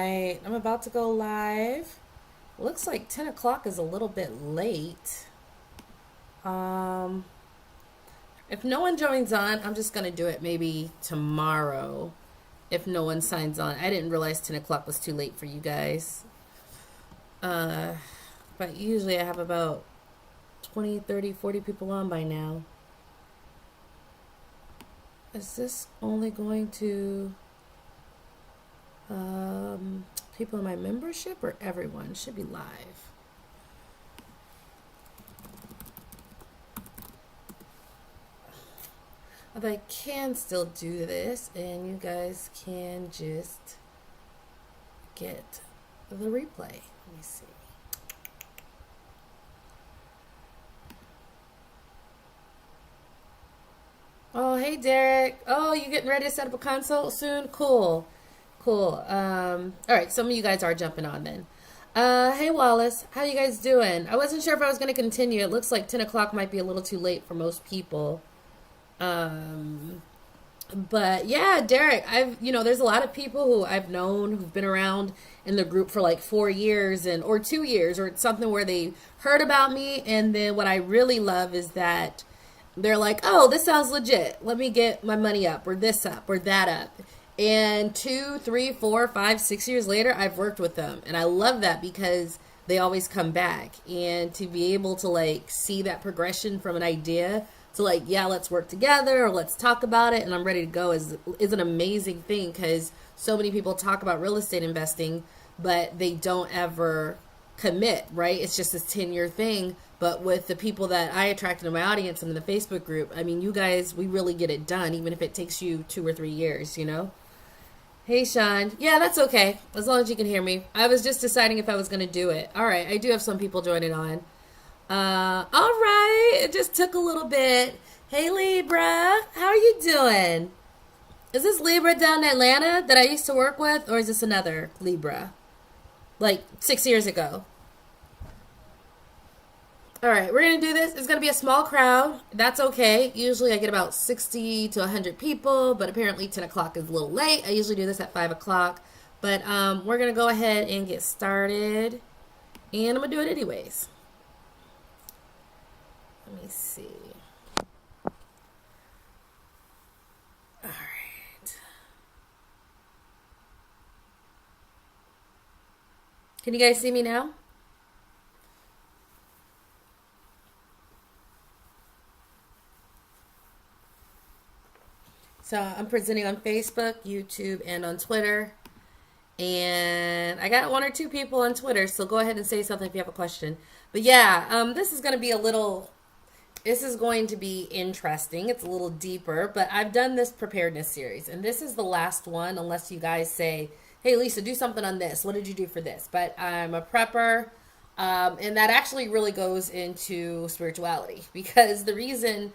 right, I'm about to go live. Looks like 10 o'clock is a little bit late. Um, if no one joins on, I'm just going to do it maybe tomorrow if no one signs on. I didn't realize 10 o'clock was too late for you guys. Uh, but usually I have about 20, 30, 40 people on by now. Is this only going to people in my membership or everyone? Should be live. Although I can still do this and you guys can just get the replay. Let me see. Oh, hey Derek. Oh, you getting ready to set up a consult soon? Cool. Cool. All right, some of you guys are jumping on then. Hey Wallace, how you guys doing? I wasn't sure if I was going to continue. It looks like 10 o'clock might be a little too late for most people. Um, but yeah, Derek, there's a lot of people who I've known who've been around in the group for like 4 years or 2 years or something where they heard about me. And then what I really love is that they're like, oh, this sounds legit. Let me get my money up or this up or that up. And 2, 3, 4, 5, 6 years later, I've worked with them. And I love that because they always come back. And to be able to like see that progression from an idea to like, yeah, let's work together or let's talk about it and I'm ready to go is an amazing thing because so many people talk about real estate investing, but they don't ever commit, right? It's just this 10-year thing. But with the people that I attracted in my audience and in the Facebook group, I mean, you guys, we really get it done, even if it takes you 2 or 3 years, you know? Hey, Sean. Yeah, that's okay. As long as you can hear me. I was just deciding if I was going to do it. All right. I do have some people joining on. All right. It just took a little bit. Hey, Libra. How are you doing? Is this Libra down in Atlanta that I used to work with? Or is this another Libra? Like 6 years ago. All right, we're going to do this. It's going to be a small crowd. That's okay. Usually I get about 60 to 100 people, but apparently 10 o'clock is a little late. I usually do this at 5 o'clock. But we're going to go ahead and get started. And I'm going to do it anyways. Let me see. All right. Can you guys see me now? So I'm presenting on Facebook, YouTube, and on Twitter. And I got 1 or 2 people on Twitter, so go ahead and say something if you have a question. But yeah, this is going to be interesting. It's a little deeper, but I've done this preparedness series, and this is the last one, unless you guys say, hey, Lisa, do something on this. What did you do for this? But I'm a prepper, and that actually really goes into spirituality, because the reason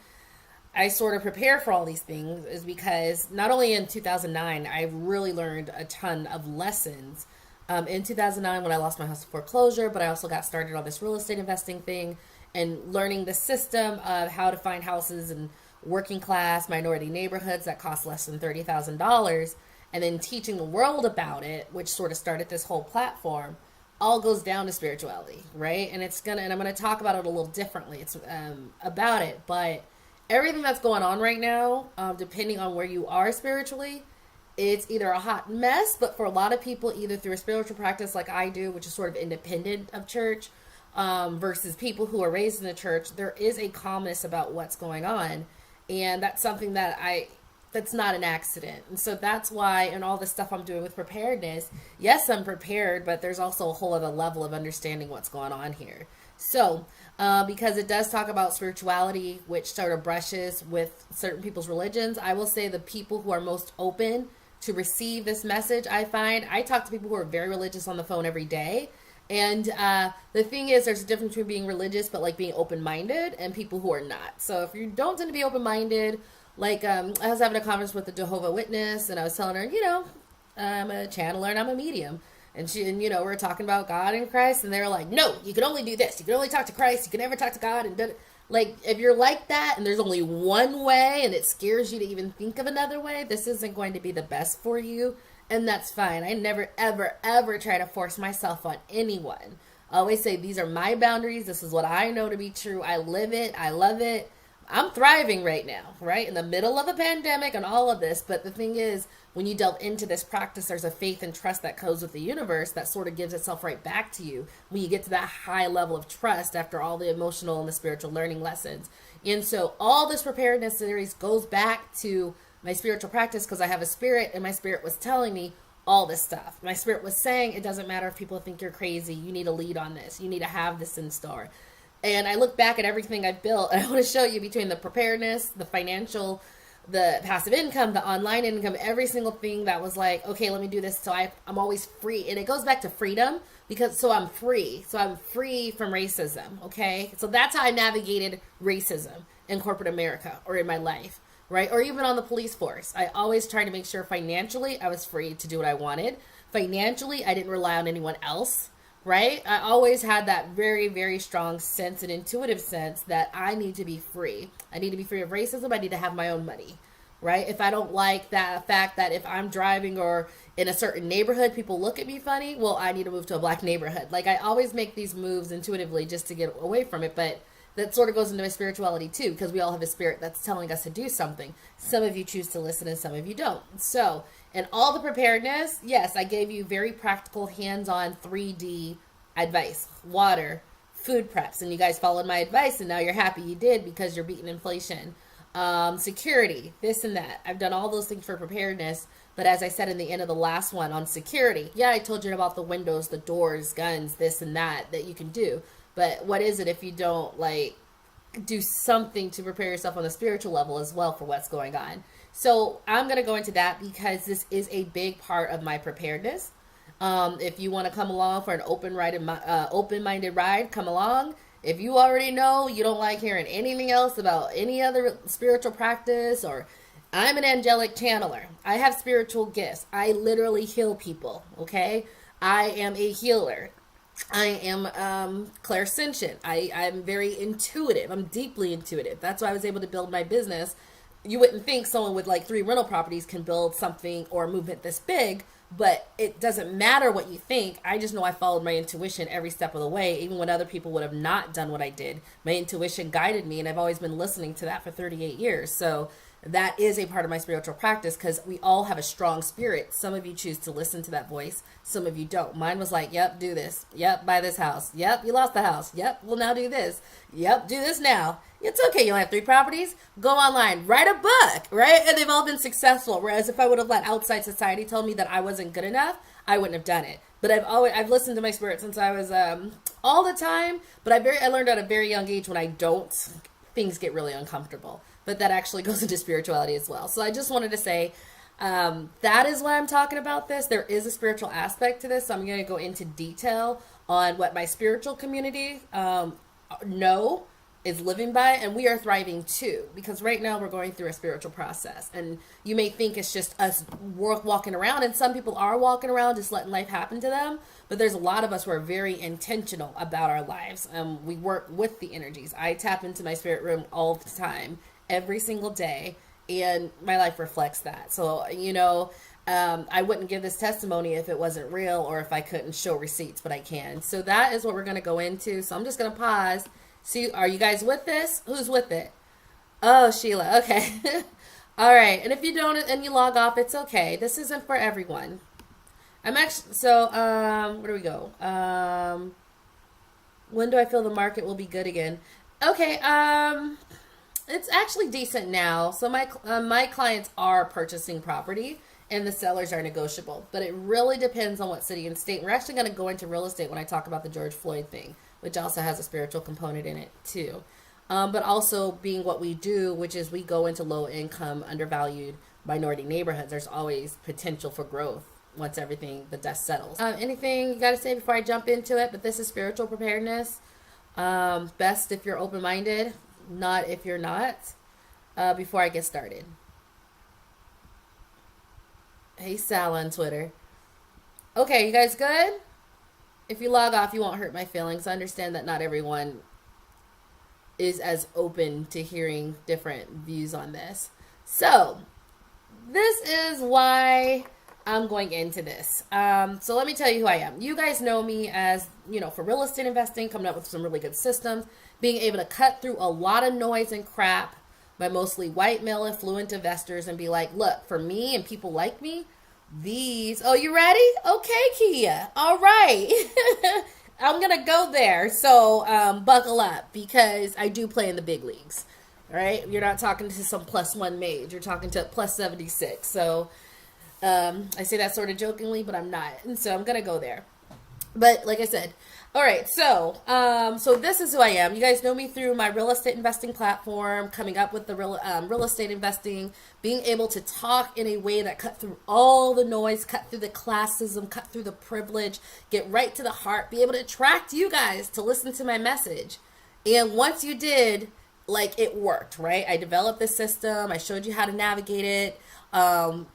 I sort of prepare for all these things is because not only in 2009, I really learned a ton of lessons. In 2009, when I lost my house to foreclosure, but I also got started on this real estate investing thing and learning the system of how to find houses in working class minority neighborhoods that cost less than $30,000, and then teaching the world about it, which sort of started this whole platform. All goes down to spirituality, right? And I'm gonna talk about it a little differently. It's about it, but everything that's going on right now, depending on where you are spiritually, it's either a hot mess, but for a lot of people, either through a spiritual practice like I do, which is sort of independent of church, versus people who are raised in the church, there is a calmness about what's going on. And that's something that's not an accident. And so that's why in all the stuff I'm doing with preparedness, yes, I'm prepared, but there's also a whole other level of understanding what's going on here. So, because it does talk about spirituality, which sort of brushes with certain people's religions, I will say the people who are most open to receive this message, I talk to people who are very religious on the phone every day. And the thing is, there's a difference between being religious, but like being open-minded, and people who are not. So if you don't tend to be open-minded, like I was having a conference with a Jehovah's Witness, and I was telling her, I'm a channeler and I'm a medium. And we're talking about God and Christ, and they were like, no, you can only do this. You can only talk to Christ. You can never talk to God. And like, if you're like that, and there's only one way, and it scares you to even think of another way, this isn't going to be the best for you. And that's fine. I never, ever, ever try to force myself on anyone. I always say, these are my boundaries. This is what I know to be true. I live it. I love it. I'm thriving right now, right? In the middle of a pandemic and all of this. But the thing is, when you delve into this practice, there's a faith and trust that goes with the universe that sort of gives itself right back to you when you get to that high level of trust after all the emotional and the spiritual learning lessons. And so all this preparedness series goes back to my spiritual practice, because I have a spirit, and my spirit was telling me all this stuff. My spirit was saying, it doesn't matter if people think you're crazy. You need to lead on this. You need to have this in store. And I look back at everything I've built, and I want to show you between the preparedness, the financial, the passive income, the online income, every single thing that was like, okay, let me do this. So I'm always free. And it goes back to freedom, because so I'm free. So I'm free from racism. Okay. So that's how I navigated racism in corporate America or in my life, right? Or even on the police force. I always tried to make sure financially I was free to do what I wanted. Financially, I didn't rely on anyone else. Right? I always had that very, very strong sense and intuitive sense that I need to be free. I need to be free of racism. I need to have my own money. Right? If I don't like that fact that if I'm driving or in a certain neighborhood, people look at me funny, well, I need to move to a black neighborhood. Like, I always make these moves intuitively just to get away from it. But that sort of goes into my spirituality too, because we all have a spirit that's telling us to do something. Some of you choose to listen and some of you don't. So, and all the preparedness, yes, I gave you very practical, hands-on 3D advice. Water, food preps, and you guys followed my advice, and now you're happy you did, because you're beating inflation. Security, this and that. I've done all those things for preparedness, but as I said in the end of the last one on security, yeah, I told you about the windows, the doors, guns, this and that you can do. But what is it if you don't, like, do something to prepare yourself on the spiritual level as well for what's going on? So I'm going to go into that because this is a big part of my preparedness. If you want to come along for an open-minded ride, come along. If you already know you don't like hearing anything else about any other spiritual practice, or I'm an angelic channeler. I have spiritual gifts. I literally heal people, okay? I am a healer. I am clairsentient. I'm very intuitive. I'm deeply intuitive. That's why I was able to build my business. You wouldn't think someone with like 3 rental properties can build something or a movement this big, but it doesn't matter what you think. I just know I followed my intuition every step of the way, even when other people would have not done what I did. My intuition guided me, and I've always been listening to that for 38 years. So that is a part of my spiritual practice, because we all have a strong spirit. Some of you choose to listen to that voice. Some of you don't. Mine was like, yep, do this. Yep, buy this house. Yep, you lost the house. Yep, well, now do this. Yep, do this now. It's okay. You only have 3 properties. Go online. Write a book, right? And they've all been successful. Whereas if I would have let outside society tell me that I wasn't good enough, I wouldn't have done it. But I've listened to my spirit since I was all the time. But I learned at a very young age, when I don't, things get really uncomfortable. But that actually goes into spirituality as well. So I just wanted to say, that is why I'm talking about this. There is a spiritual aspect to this. So I'm going to go into detail on what my spiritual community know is living by, and we are thriving too, because right now we're going through a spiritual process. And you may think it's just us walking around, and some people are walking around just letting life happen to them, but there's a lot of us who are very intentional about our lives. We work with the energies. I tap into my spirit room all the time, every single day, and my life reflects that. So, I wouldn't give this testimony if it wasn't real, or if I couldn't show receipts, but I can. So that is what we're going to go into. So I'm just going to pause. See, are you guys with this? Who's with it? Oh, Sheila. Okay. All right. And if you don't and you log off, it's okay. This isn't for everyone. I'm actually, so, where do we go? When do I feel the market will be good again? Okay. It's actually decent now. So my clients are purchasing property, and the sellers are negotiable, but it really depends on what city and state. We're actually going to go into real estate when I talk about the George Floyd thing, which also has a spiritual component in it too. But also being what we do, which is we go into low income, undervalued minority neighborhoods. There's always potential for growth once the dust settles. Anything you got to say before I jump into it? But this is spiritual preparedness. Best if you're open-minded, not if you're not, before I get started. Hey, Sal on Twitter. Okay, you guys good? If you log off, you won't hurt my feelings. I understand that not everyone is as open to hearing different views on this. So, this is why I'm going into this. So let me tell you who I am. You guys know me as, for real estate investing, coming up with some really good systems, being able to cut through a lot of noise and crap by mostly white male affluent investors and be like, look, for me and people like me, oh, you ready? Okay, Kia. All right. I'm going to go there. So buckle up because I do play in the big leagues. All right. You're not talking to some +1 mage. You're talking to +76. So I say that sort of jokingly, but I'm not. And so I'm going to go there. But like I said, all right, so this is who I am. You guys know me through my real estate investing platform, coming up with the real estate investing, being able to talk in a way that cut through all the noise, cut through the classism, cut through the privilege, get right to the heart, be able to attract you guys to listen to my message. And once you did, it worked, right? I developed this system. I showed you how to navigate it. Sub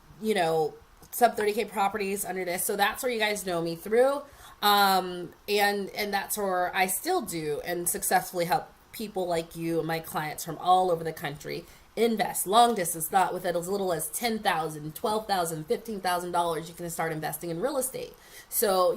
30K properties under this. So that's where you guys know me through. And that's where I still do and successfully help people like you and my clients from all over the country invest long distance, not with as little as $10,000, $12,000, $15,000. You can start investing in real estate. So,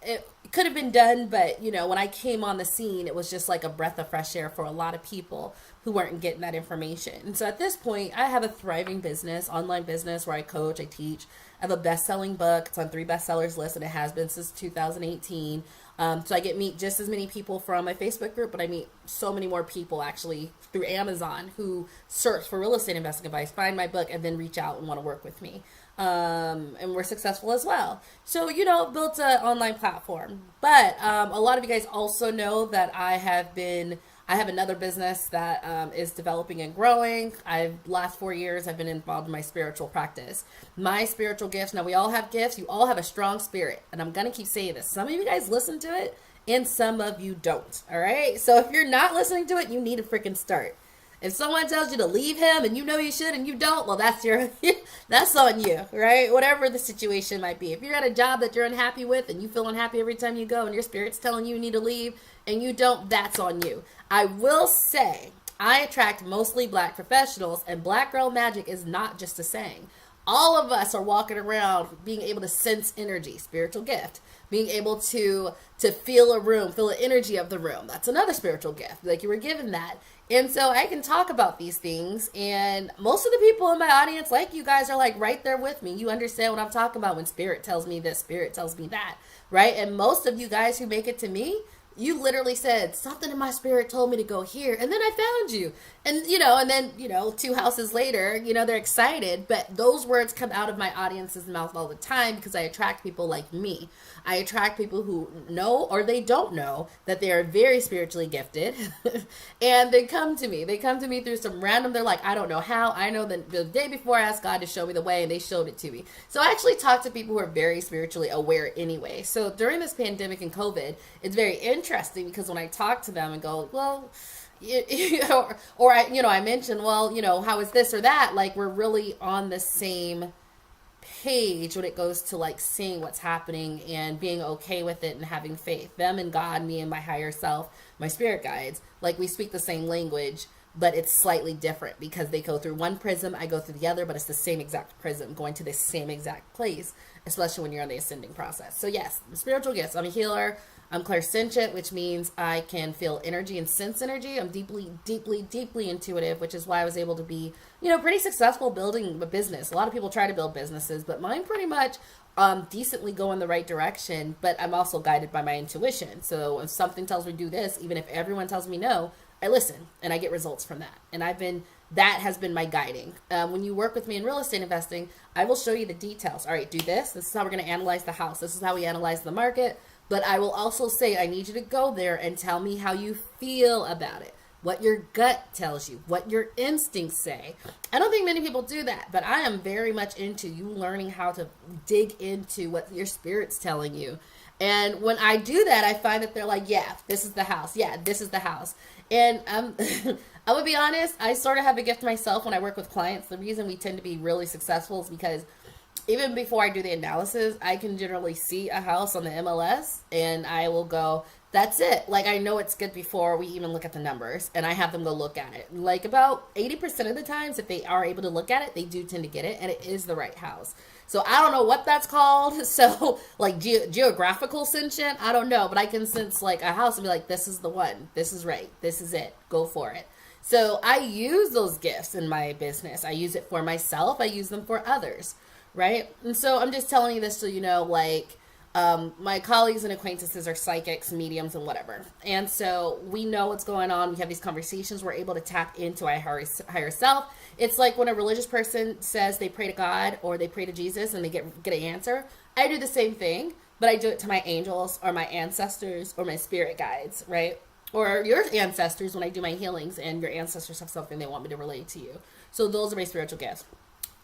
it could have been done, but when I came on the scene, it was just like a breath of fresh air for a lot of people who weren't getting that information. And so at this point, I have a thriving business, online business where I coach, I teach. I have a best-selling book. It's on 3 bestsellers list, and it has been since 2018. So I get meet just as many people from my Facebook group, but I meet so many more people actually through Amazon who search for real estate investing advice, find my book, and then reach out and want to work with me. And we're successful as well. So, built an online platform. But a lot of you guys also know that I have another business that is developing and growing. Last 4 years, I've been involved in my spiritual practice. My spiritual gifts, now we all have gifts. You all have a strong spirit. And I'm going to keep saying this. Some of you guys listen to it and some of you don't. All right. So if you're not listening to it, you need to freaking start. If someone tells you to leave him and you know you should and you don't, well, that's on you, right? Whatever the situation might be. If you're at a job that you're unhappy with and you feel unhappy every time you go and your spirit's telling you need to leave and you don't, that's on you. I will say I attract mostly Black professionals, and Black girl magic is not just a saying. All of us are walking around being able to sense energy, spiritual gift, being able to feel a room, feel the energy of the room. That's another spiritual gift. Like, you were given that. And so I can talk about these things, and most of the people in my audience, like you guys, are right there with me. You understand what I'm talking about when spirit tells me this, spirit tells me that, right? And most of you guys who make it to me, you literally said, something in my spirit told me to go here, and then I found you. And, and then, 2 houses later, they're excited, but those words come out of my audience's mouth all the time because I attract people like me. I attract people who know or they don't know that they are very spiritually gifted, and they come to me. They come to me through some random, they're like, I don't know how. I know that the day before I asked God to show me the way, and they showed it to me. So I actually talk to people who are very spiritually aware anyway. So during this pandemic and COVID, it's very interesting because when I talk to them and go, well, or I mentioned, well, how is this or that? We're really on the same page when it goes to seeing what's happening and being okay with it and having faith. Them and God, me and my higher self, my spirit guides, we speak the same language, but it's slightly different because they go through one prism, I go through the other, but it's the same exact prism going to the same exact place, especially when you're on the ascending process. So yes, spiritual gifts. I'm a healer. I'm clairsentient, which means I can feel energy and sense energy. I'm deeply, deeply, deeply intuitive, which is why I was able to be, pretty successful building a business. A lot of people try to build businesses, but mine pretty much decently go in the right direction, but I'm also guided by my intuition. So if something tells me to do this, even if everyone tells me no, I listen and I get results from that. And that has been my guiding. When you work with me in real estate investing, I will show you the details. All right, do this. This is how we're going to analyze the house. This is how we analyze the market. But I will also say, I need you to go there and tell me how you feel about it, what your gut tells you, what your instincts say. I don't think many people do that, but I am very much into you learning how to dig into what your spirit's telling you. And when I do that, I find that they're like, yeah, this is the house. Yeah, this is the house. And I'm going to be honest, I sort of have a gift myself when I work with clients. The reason we tend to be really successful is because even before I do the analysis, I can generally see a house on the MLS, and I will go, That's it. Like, I know it's good before we even look at the numbers, and I have them go look at it. Like, about 80% of the times, if they are able to look at it, they do tend to get it, and it is the right house. So I don't know what that's called. So, like, geographical ascension, I don't know, but I can sense, like, a house and be like, this is the one. This is right. This is it. Go for it. So I use those gifts in my business. I use it for myself. I use them for others, right? And so I'm just telling you this so you know, like, my colleagues and acquaintances are psychics, mediums, and whatever. And so we know what's going on. We have these conversations. We're able to tap into our higher self. It's like when a religious person says they pray to God or they pray to Jesus and they get an answer. I do the same thing, but I do it to my angels or my ancestors or my spirit guides, right? Or your ancestors when I do my healings and your ancestors have something they want me to relate to you. So those are my spiritual gifts.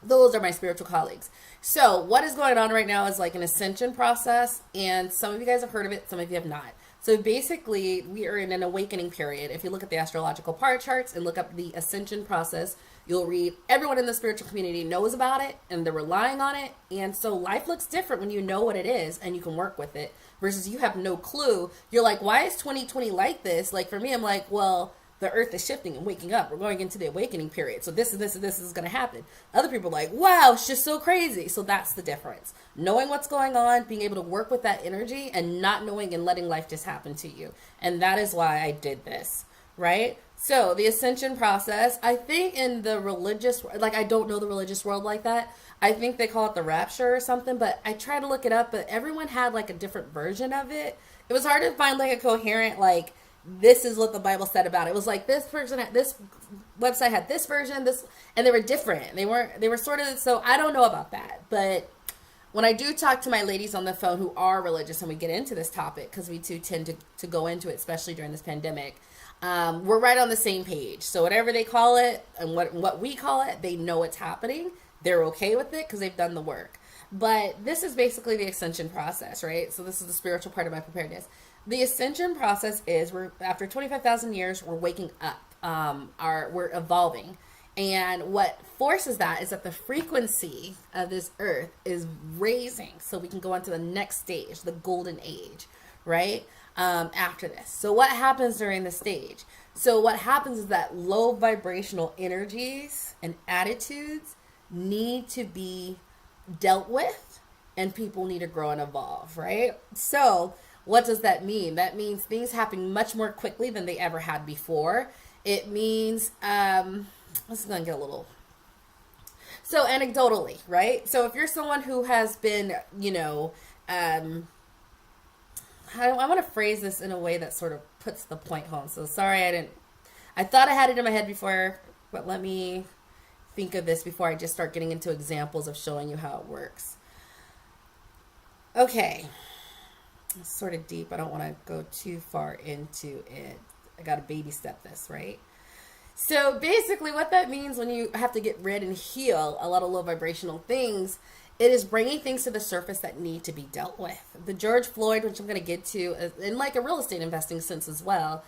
Those are my spiritual colleagues. So what is going on right now is like an ascension process, and some of you guys have heard of it, some of you have not. So basically, we are in an awakening period. If you look at the astrological part charts and look up the ascension process, you'll read everyone in the spiritual community knows about it, and they're relying on it. And so life looks different when you know what it is and you can work with it, versus you have no clue. You're like, why is 2020 like this? Like for me, I'm like, well, the earth is shifting and waking up. We're going into the awakening period. So this is going to happen. Other people are like, wow, it's just so crazy. So that's the difference. Knowing what's going on, being able to work with that energy, and not knowing and letting life just happen to you. And that is why I did this, right? So the ascension process, I think in the religious, like I don't know the religious world like that. I think they call it the rapture or something, but I tried to look it up, but everyone had like a different version of it. It was hard to find like a coherent, like, this is what the Bible said about it. It was like this person had this website had this version, this, and they were different. They were sort of, so I don't know about that. But when I do talk to my ladies on the phone who are religious and we get into this topic, because we too tend to go into it, especially during this pandemic, we're right on the same page. So whatever they call it and what we call it, they know it's happening. They're okay with it because they've done the work. But this is basically the ascension process, right? So this is the spiritual part of my preparedness. The ascension process is we're after 25,000 years, we're waking up. We're evolving. And what forces that is that the frequency of this earth is raising so we can go on to the next stage, the golden age, right? After this. So what happens during the stage? So what happens is that low vibrational energies and attitudes need to be dealt with, and people need to grow and evolve, right? So what does that mean? That means things happen much more quickly than they ever had before. It means, this is going to get a little, so anecdotally, right? So if you're someone who has been, I want to phrase this in a way that sort of puts the point home. So sorry, I thought I had it in my head before, but let me think of this before I just start getting into examples of showing you how it works. Okay. It's sort of deep. I don't want to go too far into it. I got to baby step this, right? So basically what that means when you have to get rid and heal a lot of low vibrational things, it is bringing things to the surface that need to be dealt with. The George Floyd, which I'm going to get to in like a real estate investing sense as well,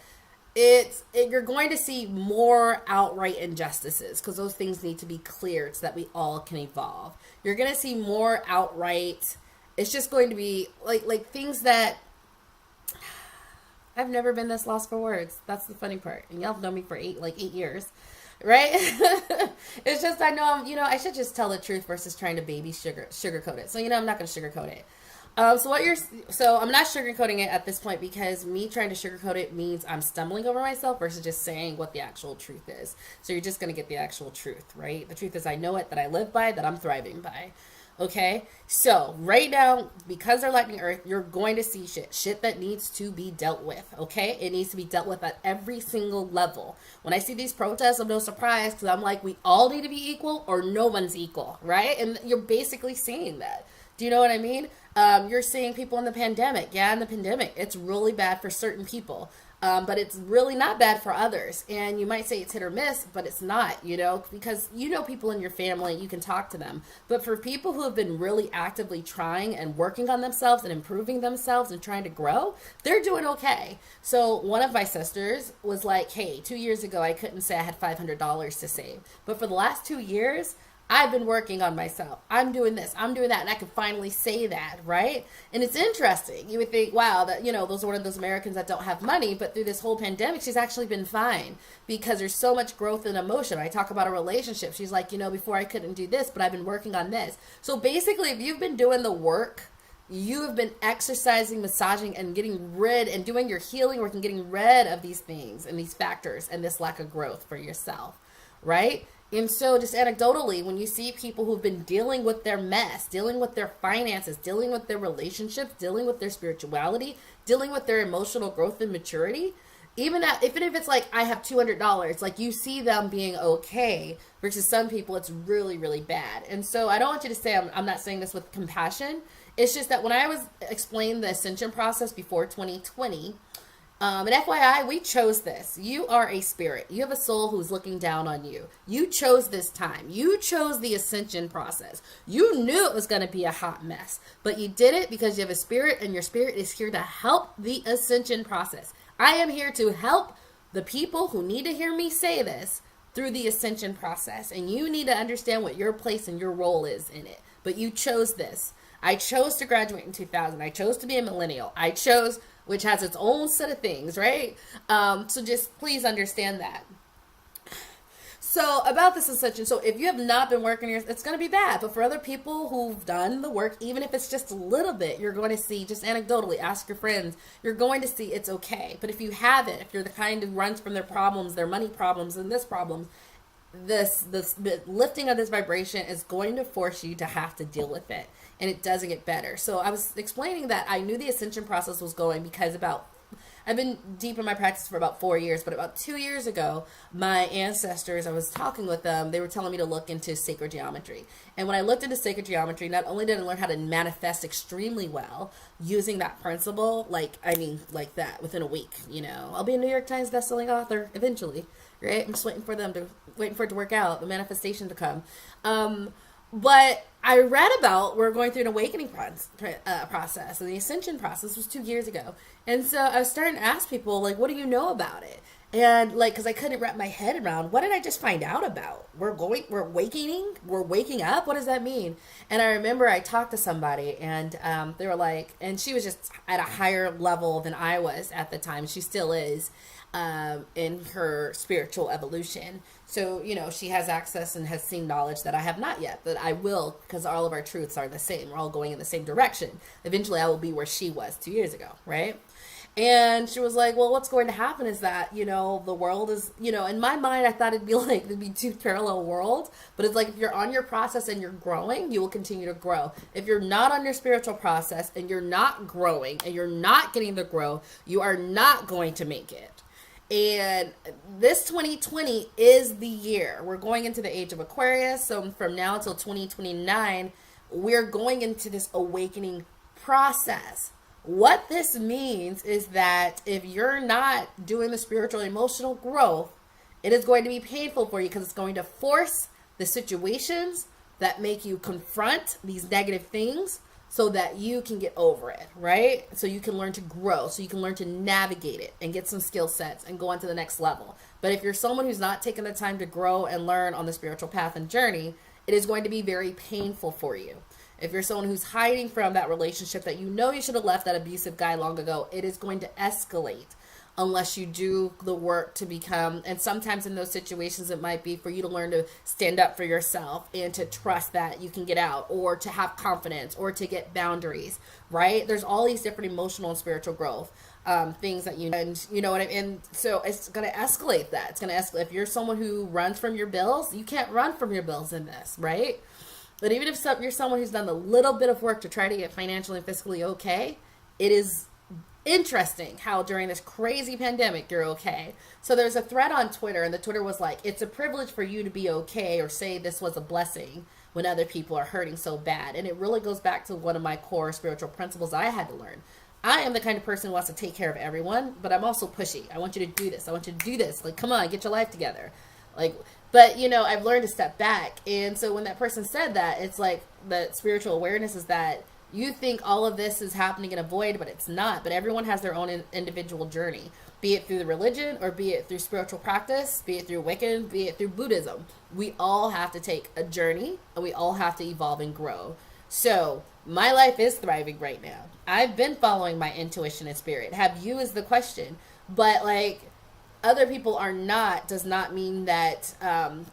you're going to see more outright injustices because those things need to be cleared so that we all can evolve. You're going to see more outright. It's just going to be like things that I've never been this lost for words. That's the funny part. And y'all have known me for 8 years, right? It's just, I know I should just tell the truth versus trying to baby sugarcoat it. So, I'm not going to sugarcoat it. So I'm not sugarcoating it at this point because me trying to sugarcoat it means I'm stumbling over myself versus just saying what the actual truth is. So you're just going to get the actual truth, right? The truth is I know it, that I live by, that I'm thriving by. Okay, so right now, because they're lightning earth, you're going to see shit that needs to be dealt with, okay? It needs to be dealt with at every single level. When I see these protests, I'm no surprise because I'm like, we all need to be equal or no one's equal, right? And you're basically saying that. Do you know what I mean? You're seeing people in the pandemic. Yeah, in the pandemic, it's really bad for certain people. But it's really not bad for others. And you might say it's hit or miss, but it's not, because people in your family, you can talk to them. But for people who have been really actively trying and working on themselves and improving themselves and trying to grow, they're doing okay. So one of my sisters was like, hey, 2 years ago, I couldn't say I had $500 to save. But for the last 2 years, I've been working on myself. I'm doing this. I'm doing that. And I can finally say that, right? And it's interesting. You would think, wow, that, those are one of those Americans that don't have money. But through this whole pandemic, she's actually been fine because there's so much growth in emotion. I talk about a relationship. She's like, before I couldn't do this, but I've been working on this. So basically, if you've been doing the work, you have been exercising, massaging, and getting rid and doing your healing work and getting rid of these things and these factors and this lack of growth for yourself, right? And so just anecdotally, when you see people who've been dealing with their mess, dealing with their finances, dealing with their relationships, dealing with their spirituality, dealing with their emotional growth and maturity, even if it's like, I have $200, like you see them being okay versus some people, it's really, really bad. And so I don't want you to say, I'm not saying this with compassion. It's just that when I was explaining the ascension process before 2020, and FYI, we chose this. You are a spirit. You have a soul who's looking down on you. You chose this time. You chose the ascension process. You knew it was going to be a hot mess, but you did it because you have a spirit, and your spirit is here to help the ascension process. I am here to help the people who need to hear me say this through the ascension process, and you need to understand what your place and your role is in it. But you chose this. I chose to graduate in 2000. I chose to be a millennial. I chose, which has its own set of things, right? So just please understand that. So about this ascension, so if you have not been working here, it's going to be bad. But for other people who've done the work, even if it's just a little bit, you're going to see, just anecdotally, ask your friends, you're going to see it's okay. But if you haven't, if you're the kind who runs from their problems, their money problems, and this problem, the lifting of this vibration is going to force you to have to deal with it, and it doesn't get better. So I was explaining that I knew the ascension process was going because I've been deep in my practice for about 4 years, but about 2 years ago, my ancestors, I was talking with them, they were telling me to look into sacred geometry. And when I looked into sacred geometry, not only did I learn how to manifest extremely well using that principle, like that within a week, I'll be a New York Times bestselling author eventually, right? I'm just waiting for it to work out, the manifestation to come. But I read about, we're going through an awakening process, and the ascension process was 2 years ago. And so I was starting to ask people, like, what do you know about it? And because I couldn't wrap my head around, what did I just find out about? We're waking up. What does that mean? And I remember I talked to somebody, and they were like, and she was just at a higher level than I was at the time. She still is. In her spiritual evolution. So, she has access and has seen knowledge that I have not yet, that I will, because all of our truths are the same. We're all going in the same direction. Eventually I will be where she was 2 years ago, right? And she was like, well, what's going to happen is that, the world is, in my mind, I thought it'd be two parallel worlds, but it's like, if you're on your process and you're growing, you will continue to grow. If you're not on your spiritual process and you're not growing and you're not getting to grow, you are not going to make it. And this 2020 is the year. We're going into the age of Aquarius. So from now until 2029, we're going into this awakening process. What this means is that if you're not doing the spiritual emotional growth, it is going to be painful for you, because it's going to force the situations that make you confront these negative things so that you can get over it, right? So you can learn to grow, so you can learn to navigate it and get some skill sets and go on to the next level. But if you're someone who's not taking the time to grow and learn on the spiritual path and journey, it is going to be very painful for you. If you're someone who's hiding from that relationship that you should have left that abusive guy long ago, it is going to escalate unless you do the work to become, and sometimes in those situations it might be for you to learn to stand up for yourself and to trust that you can get out, or to have confidence, or to get boundaries, right? There's all these different emotional and spiritual growth things that and you know what I mean? And so it's going to escalate that. It's going to escalate. If you're someone who runs from your bills, you can't run from your bills in this, right? But even if you're someone who's done a little bit of work to try to get financially and fiscally okay, it is interesting how during this crazy pandemic you're okay. So there's a thread on Twitter, and the Twitter was like, it's a privilege for you to be okay, or say this was a blessing when other people are hurting so bad. And it really goes back to one of my core spiritual principles I had to learn. I am the kind of person who wants to take care of everyone, but I'm also pushy. I want you to do this. I want you to do this. Like, come on, get your life together. But I've learned to step back. And so when that person said that, it's like the spiritual awareness is that you think all of this is happening in a void, but it's not. But everyone has their own individual journey. be it through the religion or be it through spiritual practice, be it through Wiccan, be it through Buddhism. We all have to take a journey and we all have to evolve and grow. So my life is thriving right now. I've been following my intuition and spirit. Have you is the question. But like other people are not, does not mean that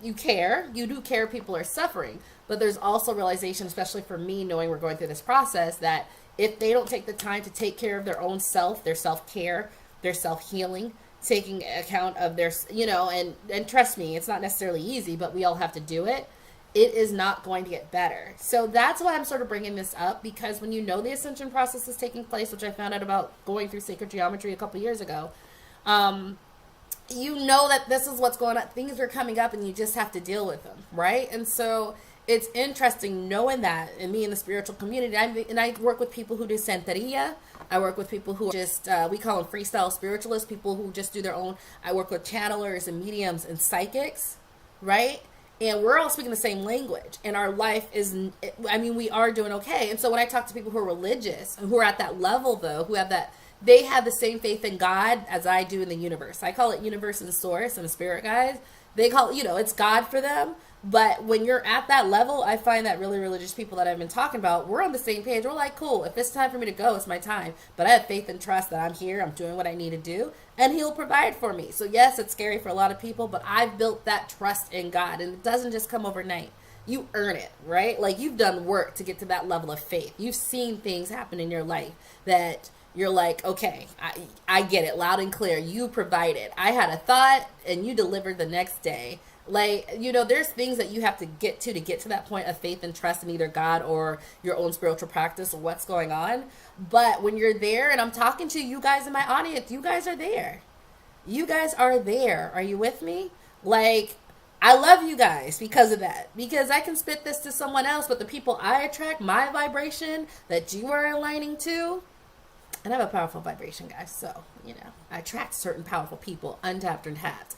you care. You do care people are suffering. But there's also realization, especially for me, knowing we're going through this process, that if they don't take the time to take care of their own self, their self-care, their self-healing, taking account of their, you know, and trust me, it's not necessarily easy, but we all have to do it. It is not going to get better. So that's why I'm sort of bringing this up, because when you know the ascension process is taking place, which I found out about going through sacred geometry a couple years ago, you know that this is what's going on. Things are coming up and you just have to deal with them, right? And so it's interesting knowing that, and me in the spiritual community, I work with people who do Santeria. I work with people who just, we call them freestyle spiritualists, people who just do their own. I work with channelers and mediums and psychics, right? And we're all speaking the same language, and our life is, I mean, we are doing okay. And so when I talk to people who are religious and who are at that level, though, who have that, they have the same faith in God as I do in the universe. I call it universe and source and spirit guides. They call it, you know, it's God for them. But when you're at that level, I find that really religious people that I've been talking about, we're on the same page. We're like, cool, if it's time for me to go, it's my time. But I have faith and trust that I'm here, I'm doing what I need to do, and he'll provide for me. So yes, it's scary for a lot of people, but I've built that trust in God, and it doesn't just come overnight. You earn it, right? Like, you've done work to get to that level of faith. You've seen things happen in your life that you're like, okay, I get it loud and clear. You provided. I had a thought, and you delivered the next day. Like, you know, there's things that you have to get to that point of faith and trust in either God or your own spiritual practice or what's going on. But when you're there, and I'm talking to you guys in my audience, you guys are there. You guys are there. Are you with me? Like, I love you guys because of that. Because I can spit this to someone else, but the people I attract, my vibration that you are aligning to, and I have a powerful vibration, guys. So, you know, I attract certain powerful people, untapped and tapped.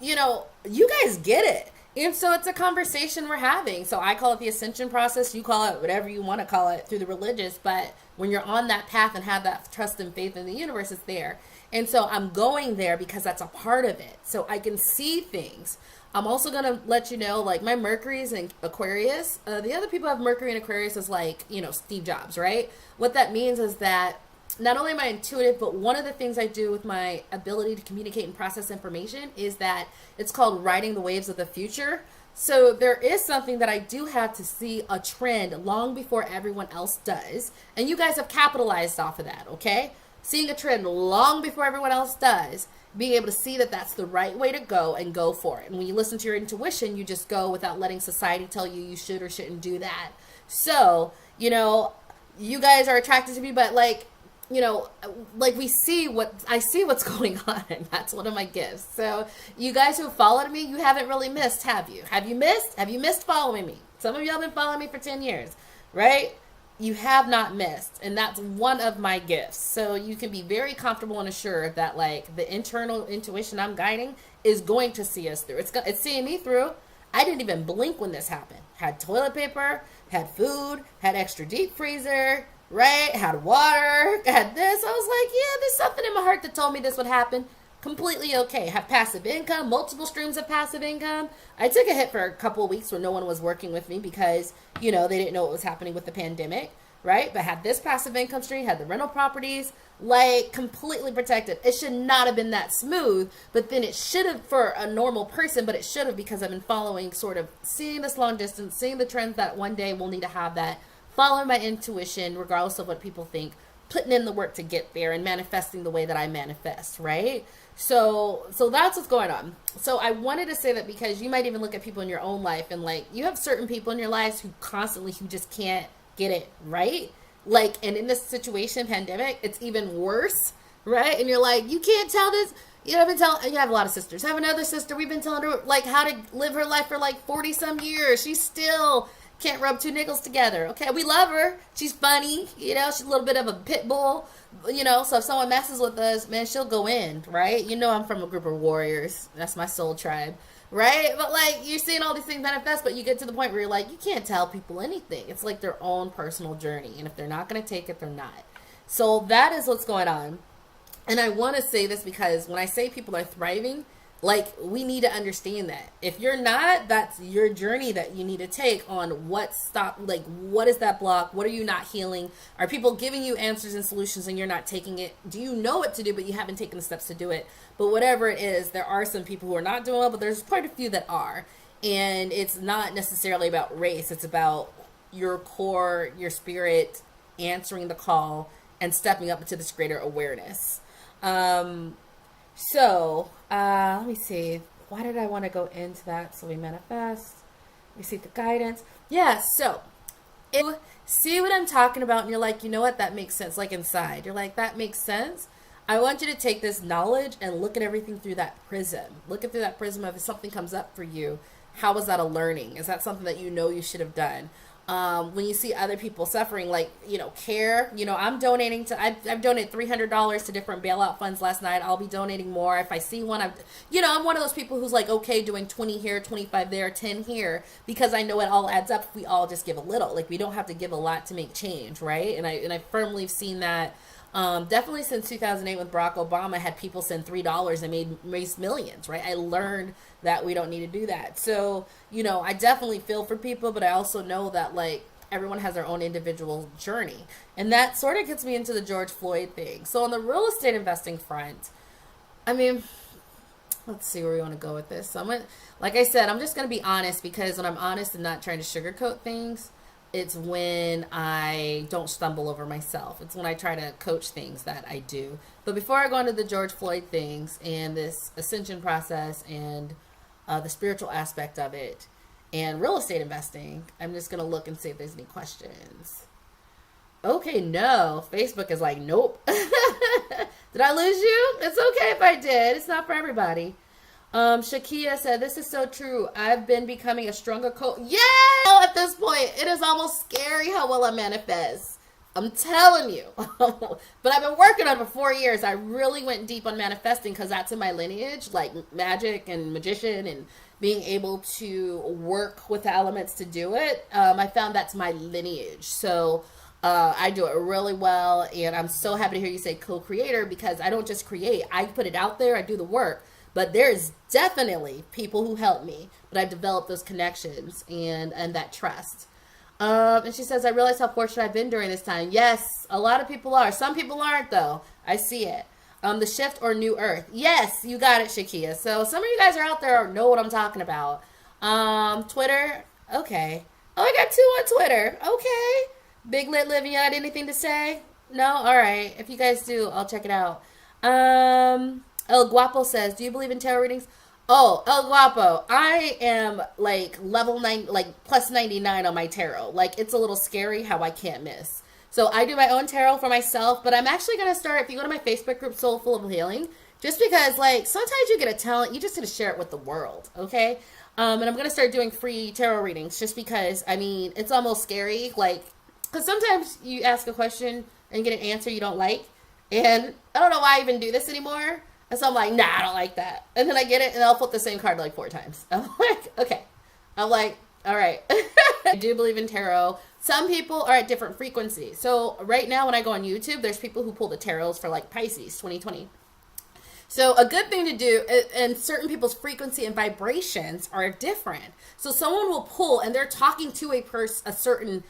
You know, you guys get it. And so it's a conversation we're having. So I call it the ascension process. You call it whatever you want to call it through the religious. But when you're on that path and have that trust and faith in the universe, it's there. And so I'm going there because that's a part of it. So I can see things. I'm also going to let you know, like, my Mercury's in Aquarius. The other people have Mercury in Aquarius is like, you know, Steve Jobs, right? What that means is that not only am I intuitive, but one of the things I do with my ability to communicate and process information is that it's called riding the waves of the future. So there is something that I do have to see a trend long before everyone else does. And you guys have capitalized off of that, okay? Seeing a trend long before everyone else does, being able to see that that's the right way to go and go for it. And when you listen to your intuition, you just go without letting society tell you you should or shouldn't do that. So, you know, you guys are attracted to me, but like, you know, like I see what's going on, and that's one of my gifts. So you guys who followed me, you haven't really missed, have you? Have you missed following me? Some of y'all been following me for 10 years, right? You have not missed, and that's one of my gifts. So you can be very comfortable and assured that, like, the internal intuition I'm guiding is going to see us through. It's seeing me through. I didn't even blink when this happened. Had toilet paper, had food, had extra deep freezer, right? Had water, had this. I was like, yeah, there's something in my heart that told me this would happen. Completely okay. Have passive income, multiple streams of passive income. I took a hit for a couple of weeks when no one was working with me because, you know, they didn't know what was happening with the pandemic, right? But had this passive income stream, had the rental properties, like, completely protected. It should not have been that smooth, but then it should have for a normal person, but it should have because I've been following, sort of seeing this long distance, seeing the trends that one day we'll need to have that, following my intuition, regardless of what people think, putting in the work to get there and manifesting the way that I manifest, right? So that's what's going on. So I wanted to say that because you might even look at people in your own life and, like, you have certain people in your lives who just can't get it right. Like, and in this situation, pandemic, it's even worse, right? And you're like, you can't tell this. You have a lot of sisters. I have another sister. We've been telling her, like, how to live her life for like 40 some years. She's still can't rub two nickels together. Okay, we love her. She's funny, you know, she's a little bit of a pit bull, you know, so if someone messes with us, man, she'll go in, right? You know, I'm from a group of warriors. That's my soul tribe, right? But, like, you're seeing all these things manifest, but you get to the point where you're like, you can't tell people anything. It's like their own personal journey, and if they're not going to take it, they're not. So that is what's going on. And I want to say this because when I say people are thriving, like, we need to understand that if you're not, that's your journey that you need to take on what is that block, what are you not healing, are people giving you answers and solutions and you're not taking it, do you know what to do but you haven't taken the steps to do it? But whatever it is, there are some people who are not doing well, but there's quite a few that are. And it's not necessarily about race, it's about your core, your spirit answering the call and stepping up into this greater awareness. Let me see. Why did I want to go into that? So we manifest. We seek the guidance. Yeah, so if you see what I'm talking about and you're like, you know what, that makes sense. Like inside, you're like, that makes sense. I want you to take this knowledge and look at everything through that prism. Look at through that prism of if something comes up for you, how was that a learning? Is that something that you know you should have done? When you see other people suffering, like, care, I'm donating to, I've donated $300 to different bailout funds last night. I'll be donating more. If I see one, I'm one of those people who's like, okay, doing 20 here, 25 there, 10 here, because I know it all adds up if we all just give a little. Like, we don't have to give a lot to make change, right? And I firmly have seen that. Definitely since 2008 with Barack Obama, had people send $3 and raised millions, right? I learned that we don't need to do that. So, I definitely feel for people, but I also know that, like, everyone has their own individual journey. And that sort of gets me into the George Floyd thing. So on the real estate investing front, let's see where we want to go with this. So like I said, I'm just going to be honest, because when I'm honest and not trying to sugarcoat things, it's when I don't stumble over myself. It's when I try to coach things that I do. But before I go into the George Floyd things and this ascension process and the spiritual aspect of it and real estate investing, I'm just going to look and see if there's any questions. Okay, no. Facebook is like, nope. Did I lose you? It's okay if I did. It's not for everybody. Shakia said, this is so true. I've been becoming a stronger coach. Yeah! At this point, it is almost scary how well I manifest. I'm telling you. But I've been working on it for 4 years. I really went deep on manifesting because that's in my lineage, like magic and magician and being able to work with the elements to do it. I found that's my lineage. So I do it really well. And I'm so happy to hear you say co-creator, because I don't just create. I put it out there. I do the work. But there's definitely people who help me. But I've developed those connections and that trust. And she says, I realize how fortunate I've been during this time. Yes, a lot of people are. Some people aren't, though. I see it. The shift or new earth. Yes, you got it, Shakia. So some of you guys are out there know what I'm talking about. Twitter. Okay. Oh, I got 2 on Twitter. Okay. Big Lit Living, you had anything to say? No? All right. If you guys do, I'll check it out. El Guapo says, do you believe in tarot readings? Oh, El Guapo, I am like level 9, like plus 99 on my tarot. Like, it's a little scary how I can't miss. So I do my own tarot for myself, but I'm actually going to start, if you go to my Facebook group, Soulful of Healing, just because, like, sometimes you get a talent, you just need to share it with the world, okay? And I'm going to start doing free tarot readings just because, it's almost scary, like, because sometimes you ask a question and you get an answer you don't like, and I don't know why I even do this anymore. And so I'm like, nah, I don't like that. And then I get it, and I'll flip the same card like 4 times. I'm like, okay. I'm like, all right. I do believe in tarot. Some people are at different frequencies. So right now when I go on YouTube, there's people who pull the tarots for like Pisces 2020. So a good thing to do, and certain people's frequency and vibrations are different. So someone will pull, and they're talking to a certain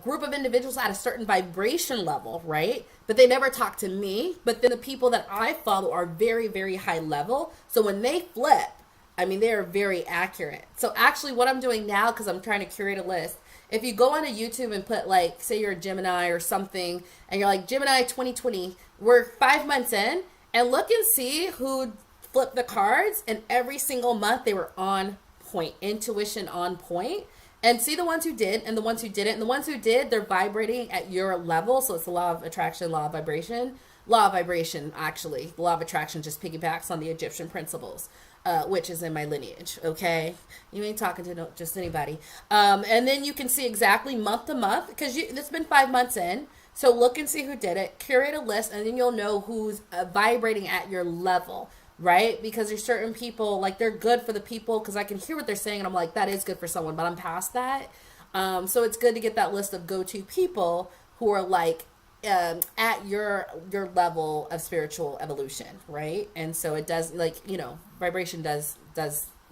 group of individuals at a certain vibration level, right? But they never talk to me. But then the people that I follow are very, very high level. So when they flip, they are very accurate. So actually what I'm doing now, because I'm trying to curate a list, if you go onto YouTube and put, like, say you're a Gemini or something, and you're like, Gemini 2020, we're 5 months in, and look and see who flipped the cards, and every single month they were on point, intuition on point. And see the ones who did and the ones who didn't. And the ones who did, they're vibrating at your level. So it's the law of attraction, law of vibration. Law of vibration, actually. The law of attraction just piggybacks on the Egyptian principles, which is in my lineage, okay? You ain't talking to just anybody. And then you can see exactly month to month, because it's been 5 months in. So look and see who did it. Curate a list, and then you'll know who's vibrating at your level. Right? Because there's certain people, like, they're good for the people, because I can hear what they're saying, and I'm like, that is good for someone, but I'm past that. So it's good to get that list of go-to people who are, like, at your level of spiritual evolution, right? And so it does, like, you know, vibration does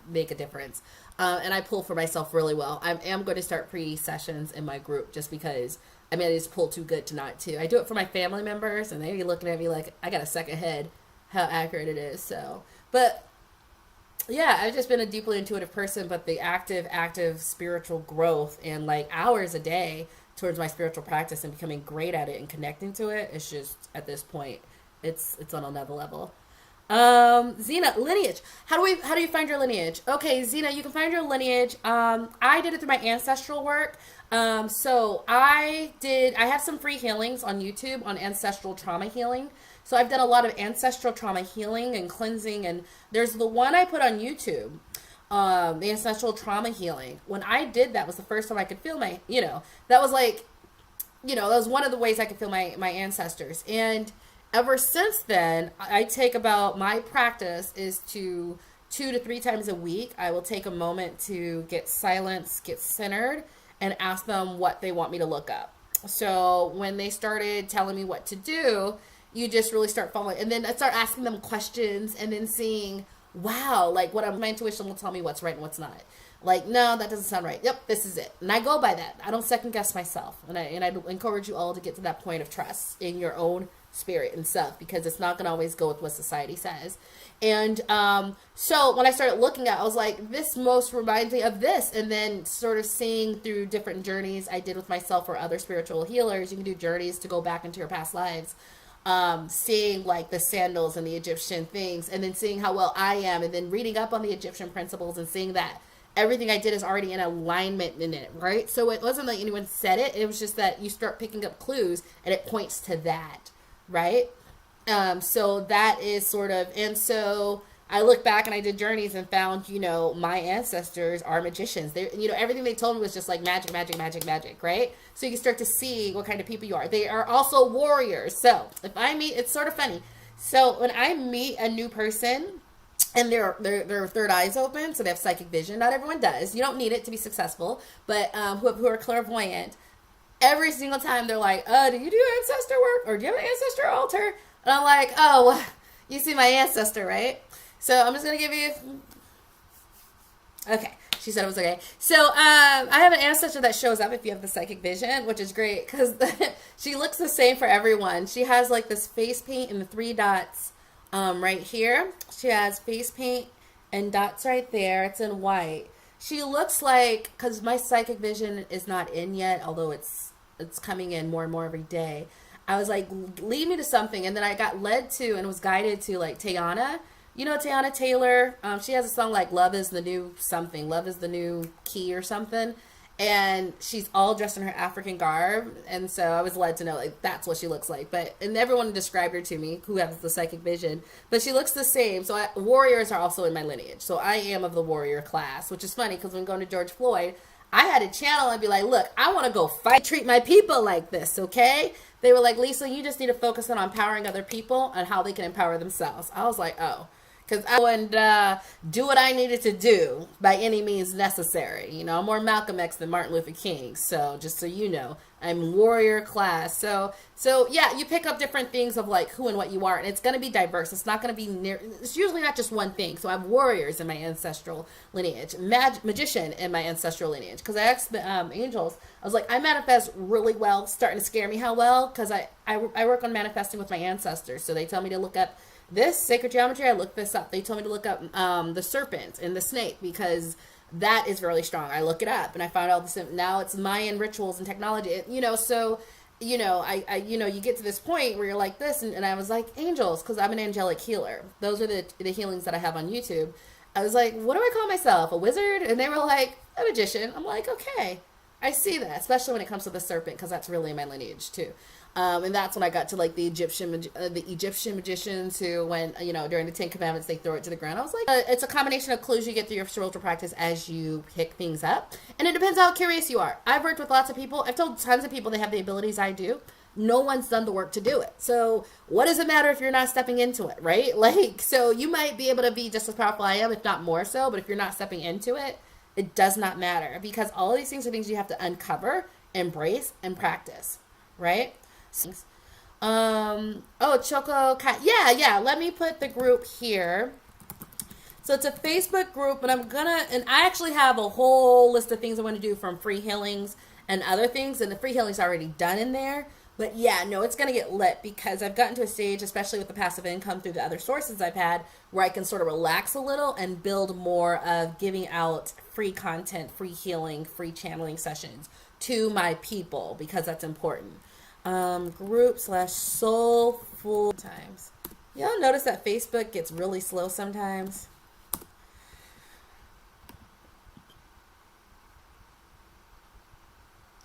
make a difference. And I pull for myself really well. I am going to start pre-sessions in my group just because, I mean, I just pull too good to not to. I do it for my family members, and they be looking at me like I got a second head how accurate it is. So, but yeah, I've just been a deeply intuitive person, but the active spiritual growth and like hours a day towards my spiritual practice and becoming great at it and connecting to it, it's just at this point, it's on another level. Zena, lineage. How do you find your lineage? Okay, Zena, you can find your lineage. I did it through my ancestral work. So I have some free healings on YouTube on ancestral trauma healing. So I've done a lot of ancestral trauma healing and cleansing, and there's the one I put on YouTube, the ancestral trauma healing. When I did that was the first time I could feel my, that was like, that was one of the ways I could feel my ancestors. And ever since then, I take about, my practice is to 2 to 3 times a week, I will take a moment to get silence, get centered, and ask them what they want me to look up. So when they started telling me what to do, you just really start following. And then I start asking them questions and then seeing, wow, like my intuition will tell me what's right and what's not. Like, no, that doesn't sound right. Yep, this is it. And I go by that. I don't second guess myself. And I encourage you all to get to that point of trust in your own spirit and stuff, because it's not going to always go with what society says. And so when I started looking at it, I was like, this most reminds me of this. And then sort of seeing through different journeys I did with myself or other spiritual healers. You can do journeys to go back into your past lives. Seeing like the sandals and the Egyptian things, and then seeing how well I am, and then reading up on the Egyptian principles and seeing that everything I did is already in alignment in it, right? So it wasn't like anyone said it. It was just that you start picking up clues and it points to that, right? So that is sort of, and so I look back and I did journeys and found, my ancestors are magicians. They, everything they told me was just like magic, magic, magic, magic, right? So you start to see what kind of people you are. They are also warriors. So if I meet, it's sort of funny. So when I meet a new person and their third eye's open, so they have psychic vision. Not everyone does. You don't need it to be successful, but who are clairvoyant, every single time they're like, do you do ancestor work? Or do you have an ancestor altar? And I'm like, oh, you see my ancestor, right? So I'm just going to give you... Okay. She said it was okay. So I have an ancestor that shows up if you have the psychic vision, which is great because she looks the same for everyone. She has like this face paint and the 3 dots right here. She has face paint and dots right there. It's in white. She looks like, because my psychic vision is not in yet, although it's coming in more and more every day. I was like, lead me to something. And then I got led to and was guided to like Tayana. You know Tiana Taylor? She has a song like Love is the New Something. Love is the New Key or something. And she's all dressed in her African garb. And so I was led to know, like, that's what she looks like. And everyone described her to me who has the psychic vision. But she looks the same. So warriors are also in my lineage. So I am of the warrior class, which is funny because when going to George Floyd, I had to channel and be like, look, I want to go fight, treat my people like this, okay? They were like, Lisa, you just need to focus on empowering other people and how they can empower themselves. I was like, oh. Because I wouldn't do what I needed to do by any means necessary. I'm more Malcolm X than Martin Luther King. So just so you know, I'm warrior class. So yeah, you pick up different things of like who and what you are. And it's going to be diverse. It's not going to be it's usually not just one thing. So I have warriors in my ancestral lineage, magician in my ancestral lineage. Because I asked the angels, I was like, I manifest really well, starting to scare me how well. Because I work on manifesting with my ancestors. So they tell me to look up this sacred geometry. I looked this up. They told me to look up the serpent and the snake because that is really strong. I look it up and I found out now it's Mayan rituals and technology. So you get to this point where you're like this, and I was like, angels, because I'm an angelic healer. Those are the healings that I have on YouTube. I was like, what do I call myself? A wizard? And they were like, a magician. I'm like, okay, I see that, especially when it comes to the serpent, because that's really in my lineage too. And that's when I got to like the Egyptian magicians who, when during the 10 Commandments, they throw it to the ground. I was like, it's a combination of clues you get through your spiritual practice as you pick things up, and it depends how curious you are. I've worked with lots of people. I've told tons of people they have the abilities I do. No one's done the work to do it. So what does it matter if you're not stepping into it, right? Like, so you might be able to be just as powerful I am, if not more so. But if you're not stepping into it, it does not matter, because all of these things are things you have to uncover, embrace, and practice, right? Oh, Choco Cat. Yeah, yeah. Let me put the group here. So it's a Facebook group, and and I actually have a whole list of things I want to do, from free healings and other things, and the free healing's already done in there. But yeah, no, it's going to get lit, because I've gotten to a stage, especially with the passive income through the other sources I've had, where I can sort of relax a little and build more of giving out free content, free healing, free channeling sessions to my people, because that's important. Group / soulful times. Y'all notice that Facebook gets really slow sometimes?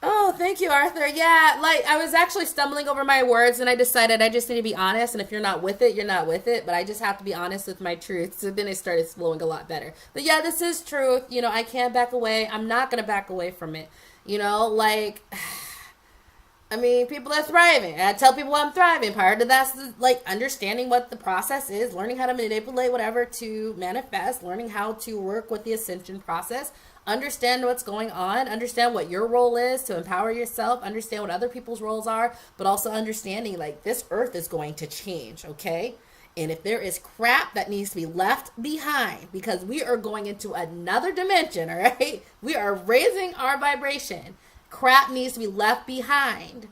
Oh, thank you, Arthur. Yeah, like I was actually stumbling over my words, and I decided I just need to be honest. And if you're not with it, you're not with it. But I just have to be honest with my truth. So then it started flowing a lot better. But yeah, this is truth. You know, I can't back away. I'm not going to back away from it. You know, like, I mean, people are thriving. I tell people I'm thriving. Part of that's like understanding what the process is, learning how to manipulate whatever to manifest, learning how to work with the ascension process, understand what's going on, understand what your role is to empower yourself, understand what other people's roles are, but also understanding like this earth is going to change, okay? And if there is crap that needs to be left behind, because we are going into another dimension, all right? We are raising our vibration. Crap needs to be left behind.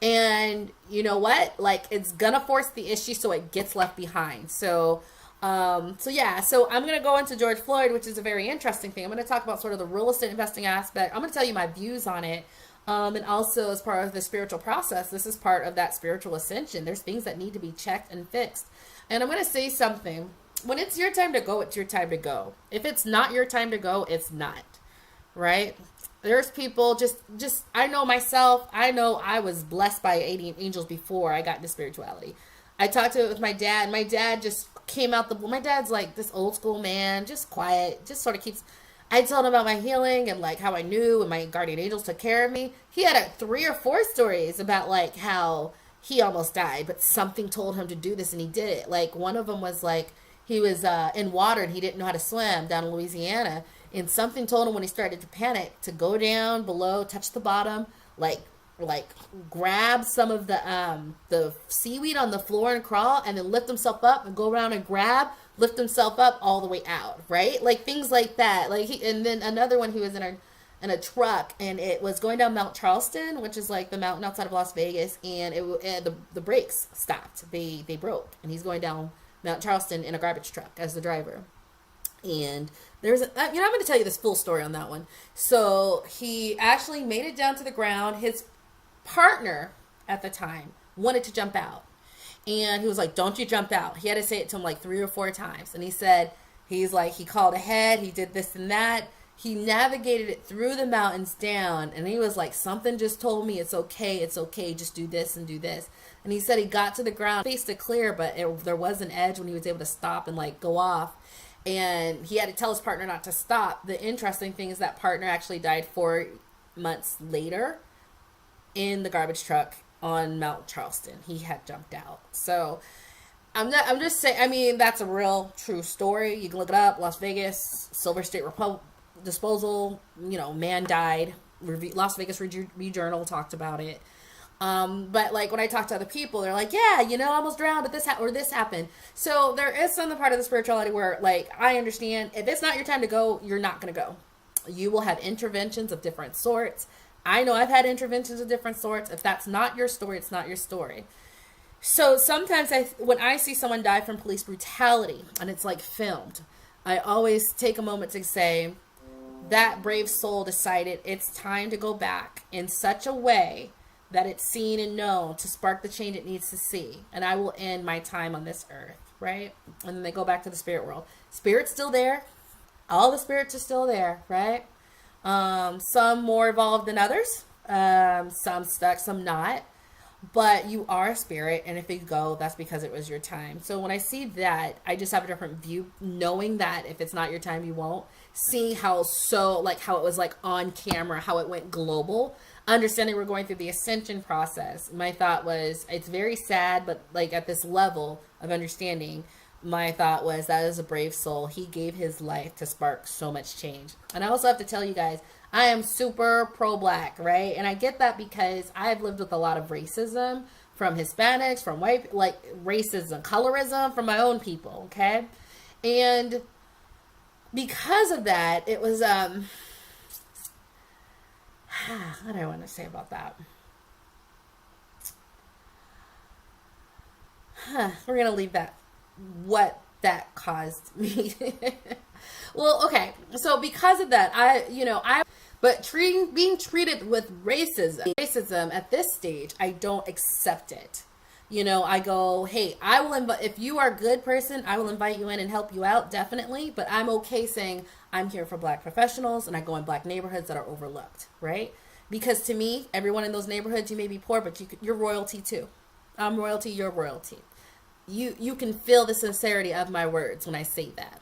And you know what? Like, it's gonna force the issue so it gets left behind. So yeah, so I'm going to go into George Floyd, which is a very interesting thing. I'm going to talk about sort of the real estate investing aspect. I'm going to tell you my views on it. And also, as part of the spiritual process, this is part of that spiritual ascension. There's things that need to be checked and fixed. And I'm going to say something. When it's your time to go, it's your time to go. If it's not your time to go, it's not. Right? There's people just I know myself. I know I was blessed by 80 angels before I got into spirituality. I talked to it with my dad. My dad just came out my dad's like this old school man, just quiet, just sort of keeps. I told him about my healing and like how I knew and my guardian angels took care of me. He had 3 or 4 stories about like how he almost died, but something told him to do this and he did it. Like one of them was like he was in water and he didn't know how to swim down in Louisiana, and something told him when he started to panic to go down below, touch the bottom, like grab some of the seaweed on the floor and crawl, and then lift himself up and go around and lift himself up all the way out, right? Like things like that. Like and then another one, he was in a truck and it was going down Mount Charleston, which is like the mountain outside of Las Vegas, and the brakes stopped. They broke, and he's going down Mount Charleston in a garbage truck as the driver. And I'm going to tell you this full story on that one. So he actually made it down to the ground. His partner at the time wanted to jump out, and he was like, don't you jump out. He had to say it to him like 3 or 4 times, and he said he called ahead, he did this and that, he navigated it through the mountains down, and he was like, something just told me it's okay, just do this and do this. And he said he got to the ground, faced it clear, but there was an edge when he was able to stop and like go off, and he had to tell his partner not to stop. The interesting thing is that partner actually died 4 months later in the garbage truck on Mount Charleston. He had jumped out. So I'm just saying, I mean, that's a real true story. You can look it up. Las Vegas, Silver State disposal, man died. Las Vegas Journal talked about it. But like when I talk to other people, they're like, yeah, I almost drowned, but this happened. So there is some part of the spirituality where like, I understand if it's not your time to go, you're not going to go. You will have interventions of different sorts. I know I've had interventions of different sorts. If that's not your story, it's not your story. So sometimes when I see someone die from police brutality and it's like filmed, I always take a moment to say that brave soul decided it's time to go back in such a way that it's seen and known to spark the change it needs to see. And I will end my time on this earth, right? And then they go back to the spirit world. Spirit's still there. All the spirits are still there, right? Some more evolved than others, some stuck, some not, but you are a spirit. And if you go, that's because it was your time. So when I see that, I just have a different view, knowing that if it's not your time, you won't. Seeing how it was like on camera, how it went global, understanding we're going through the ascension process. My thought was, it's very sad, but like at this level of understanding, my thought was that is a brave soul. He gave his life to spark so much change. And I also have to tell you guys, I am super pro-black, right? And I get that because I've lived with a lot of racism from Hispanics, from white, like racism, colorism from my own people, okay? And because of that, it was, what do I want to say about that? We're going to leave that, what that caused me. Well, okay. So because of that, being treated with racism at this stage, I don't accept it. I go, hey, I will invite, if you are a good person, I will invite you in and help you out, definitely. But I'm okay saying I'm here for Black professionals, and I go in Black neighborhoods that are overlooked, right? Because to me, everyone in those neighborhoods, you may be poor, but you're royalty too. I'm royalty, you're royalty. You can feel the sincerity of my words when I say that.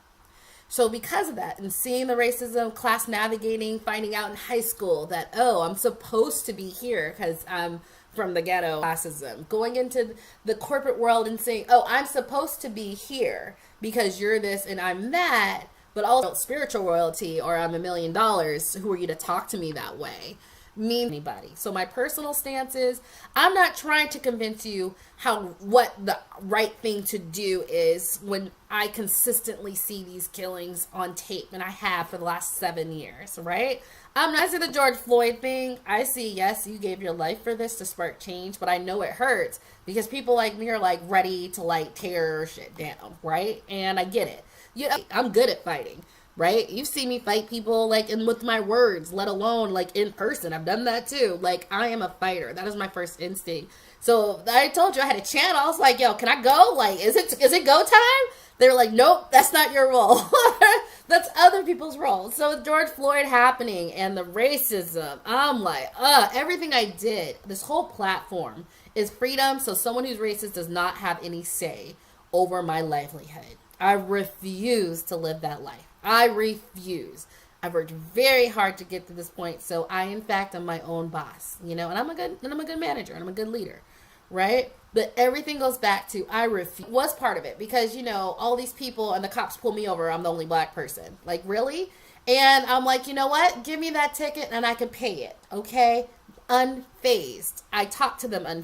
So because of that, and seeing the racism, class navigating, finding out in high school that, oh, I'm supposed to be here because I'm from the ghetto, classism, going into the corporate world and saying, oh, I'm supposed to be here because you're this and I'm that, but also spiritual royalty, or I'm $1 million. Who are you to talk to me that way? Mean anybody. So my personal stance is, I'm not trying to convince you what the right thing to do is when I consistently see these killings on tape, and I have for the last 7 years, right? I see the George Floyd thing. I see, yes, you gave your life for this to spark change, but I know it hurts because people like me are like ready to like tear shit down, right? And I get it. I'm good at fighting. Right? You've seen me fight people like and with my words, let alone like in person. I've done that too. Like, I am a fighter. That is my first instinct. So I told you I had a channel. I was like, yo, can I go? Like, is it go time? They're like, nope, that's not your role. That's other people's role. So with George Floyd happening and the racism, I'm like, everything I did, this whole platform is freedom. So someone who's racist does not have any say over my livelihood. I refuse to live that life. I refuse. I've worked very hard to get to this point, so I, in fact, am my own boss, and I'm a good manager, and I'm a good leader, right? But everything goes back to I refuse. Was part of it because all these people and the cops pull me over. I'm the only Black person. Like, really? And I'm like, you know what? Give me that ticket and I can pay it. Okay, unfazed. I talk to them unfazed.